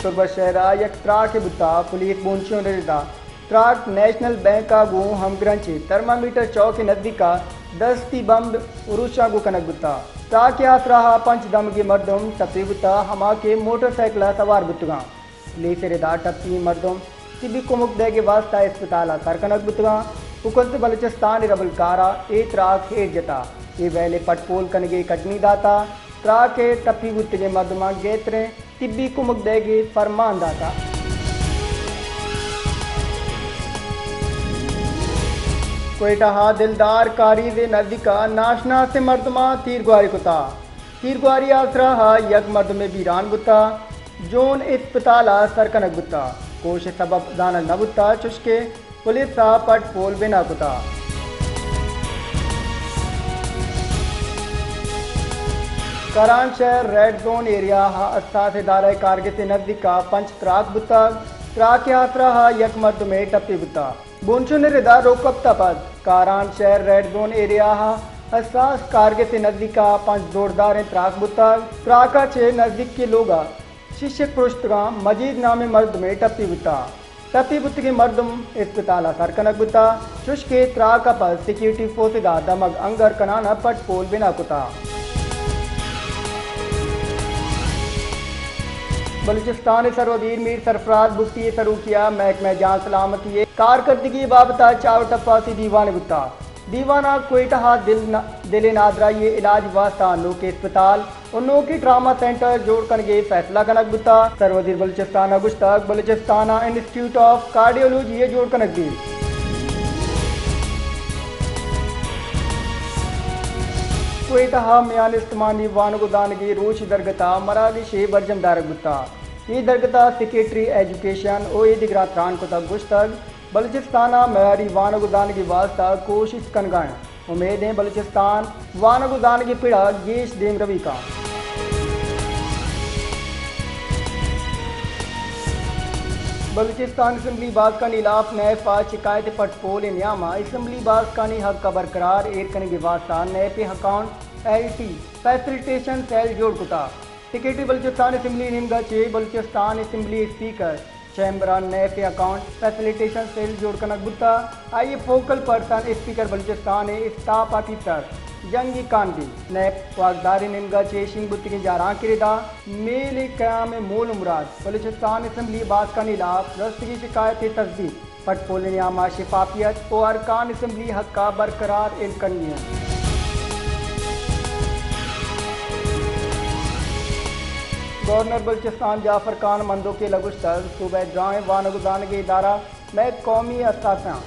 तुर्बा शहरा यक त्राक बुता पुलिस बोंचियों रिदा त्राक नेशनल बैंक का गु हम ग्रंचे थर्मामीटर चौक के नजदीका 10 ती बम उरुशा गु कनक बुता त्राक यात्रा पंच दम के मर्दम टपी बुता हमा के मोटरसाइकिल सवार बुतगा ले से रिदा टपी मर्दम तिबी कुमुक दे के वास्ता अस्पताल सर कनक बुतगा उकलत बलूचिस्तान रबल कारा ए त्राक हेट जता ये वैले पटपोल कनगे कटनी दाता त्राक के टपी बुत के मर्दमा गेतरे तिब्बी कुमुक देगे फरमान दाता कोयटा दिलदार कारी दे नजदीका नाशना से मर्दमा तीर गुआरी कुता तीर गुआरी आसरा यक मर्द में बीरान बुता जोन अस्पताल सरकनक बुता कोश सबब दाना न बुता चुस्के पुलिस पट पोल बिना कुता करान शहर रेड जोन एरिया अस्तास इदारा कारगिल से नजदीका पंच त्राक बुता त्राक यात्रा यक मर्द में टप्पी बुता बुंशु निदा रोकप्ता पद कारान शहर रेड जोन एरिया अस्तास कारगिल से नजदीका पंच जोरदार त्राक बुता त्राका छे नजदीक के लोगा शिष्य पुरुषगा मजीद नामे मर्द में टप्पी बुता टप्पी बुत के मर्दम अस्पताल सरकनक बुता चुस्के त्राका पर सिक्योरिटी फोर्स दमग अंगर कनाना पट पोल बिना कुता बलूचिस्तान सरवदीर मीर सरफराज बुफ्ती सरू किया महकमा जान सलामती कारकर्दगी बाबता चाव टप्पा से दीवान बुता दीवाना कोयटा दिल नादरा ये इलाज वास्ता नोके अस्पताल और नोकी ट्रामा सेंटर जोड़ कनगे फैसला कनक बुता सरवदीर बलूचिस्तान गुश्तक बलूचिस्तान इंस्टीट्यूट ऑफ कार्डियोलॉजी ये जोड़ कनक दी कोयटा म्यान इस्तेमानी वानगुदानगी रोश दरगता मराली शे बरजम दारक बुता ये दरगता सेक्रेटरी एजुकेशन ओ ये दिगरा त्रान को तक गुश्तक बलूचिस्तान मयारी वानगुदान की वास्ता कोशिश कनगान उम्मीद है बलूचिस्तान वानगुदान की पीड़ा गेश देम रवि का बलूचिस्तान असम्बली बाज का नीलाफ नए फाज शिकायत पटपोल नियामा असम्बली बाज का नी हक का बरकरार एर करने के वास्ता नए पे अकाउंट LT फैसिलिटेशन सेल जोड़ कुता सेक्रेटरी बलूचिस्तान असम्बली निमगा चे बलूचिस्तान असम्बली स्पीकर चैम्बरान नए पे अकाउंट फैसिलिटेशन सेल जोड़ कनक बुता आई focal person speaker Balochistan staff officer जंगी कानगी नए वागदारी निमगा चे सिंह बुत की जारा किरदा मेल क्याम मोल मुराद बलूचिस्तान असम्बली बाज का नीलाफ रस्त की शिकायत तस्दीक पटपोल नियामा शिफाफियत और अरकान असम्बली हक का बरकरार इन करनी गवर्नर बलूचिस्तान जाफर खान मंदो के लगुश्तर सूबे जाए वानगुदान के इदारा में कौमी असासा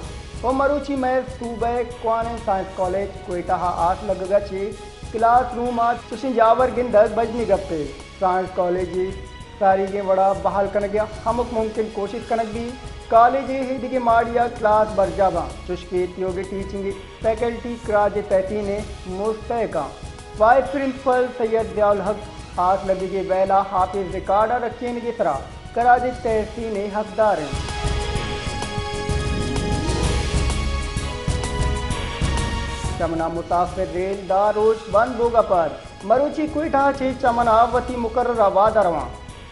और मरूची में सूबे क्वान साइंस कॉलेज कोयटा आस लगगा छे क्लास रूम आज तुशिंजावर गिंदस बजनी गप्पे साइंस कॉलेज सारी के बड़ा बहाल कनक गया हमक मुमकिन कोशिश कनक भी कॉलेज हिद के माड़िया क्लास बरजाबा चुश्केत योगी टीचिंग फैकल्टी क्राज तहती ने मुस्तका वाइस प्रिंसिपल सैयद दयाल हक हाथ लगे के बैला हाफिज रिकॉर्डा रखीन की तरह कराज तहसीन हकदार हैं चमना मुसाफिर रेल दा रोज बंद बोगा पर मरूची कोयटा छे चमना वती मुकर्रर आवाद रवा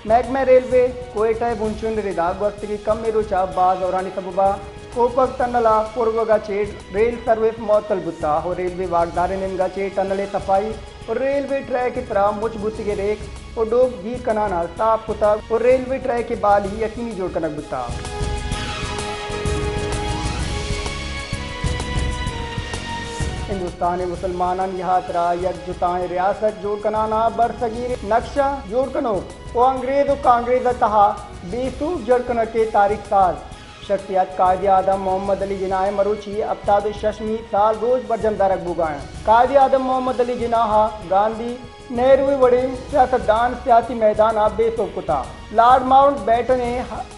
महकमा रेलवे कोयटा बुंचुन रिदा वक्त की कम मेरुचा बाज और सबबा कोपक टनला पूर्वगा चे रेल सर्विस मौतल बुता हो रेलवे वागदार निमगा चे टनले सफाई और रेलवे ट्रैक की तरह मुच बुत के रेख और डोग घी कनाना साफ कुता और रेलवे ट्रैक के बाल ही यकीनी जोड़ कनक बुता हिंदुस्तान मुसलमान यहाँ तरह यकजुताएं रियासत जोड़ कनाना बरसगीर नक्शा जोड़ कनो वो अंग्रेज और कांग्रेज तहा बेसूफ जड़ कनक के तारीख साल शख्सियत कायदे आदम मोहम्मद अली जिनाह मरूची अब्ताद शशमी साल रोज बरजम दरक बुगाएं कायदे आदम मोहम्मद अली जिनाह गांधी नेहरू बड़े सियासतदान सियासी मैदान बेसोब कुता लॉर्ड माउंट बैटन ने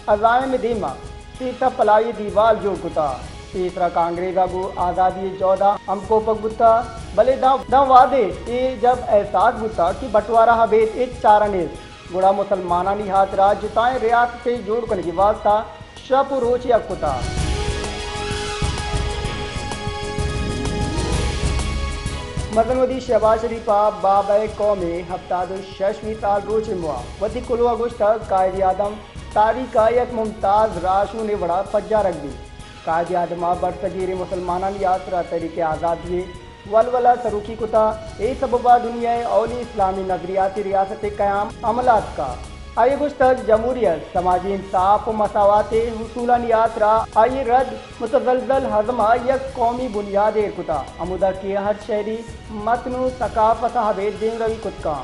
अजाम दीमा तीसरा पलाई दीवार जोड़ कुता तीसरा कांग्रेस आगू आज़ादी 14 हमको पग बुता भले दा वादे ये जब एहसास बुता कि बंटवारा हबेत एक चारने गुड़ा मुसलमानी हाथ राज जुताएं रियासत से जोड़ करने की वास्ता शप रोची अकुता मदनवदी शहबाज शरीफा बाब कौमे हफ्ताद शशवी साल रोज मुआ वती कुल अगस्त कायद आदम तारीख यक मुमताज राशू ने बड़ा फज्जा रख दी। कायद आदमा बरसगीर मुसलमान यात्रा तरीके आज़ादी वलवला सरूखी कुता ए सबबा दुनिया औली इस्लामी नजरियाती रियासत क़याम अमलात का आये गुश्तक जमहूरियत समाजी इंसाफ मसावात हुसूलन यात्रा आई रद्द मुतजलजल हजमा यक कौमी बुनियाद कुता अमुदा की हर शहरी मतनु सकाफत हबे दिन रवि कुतका।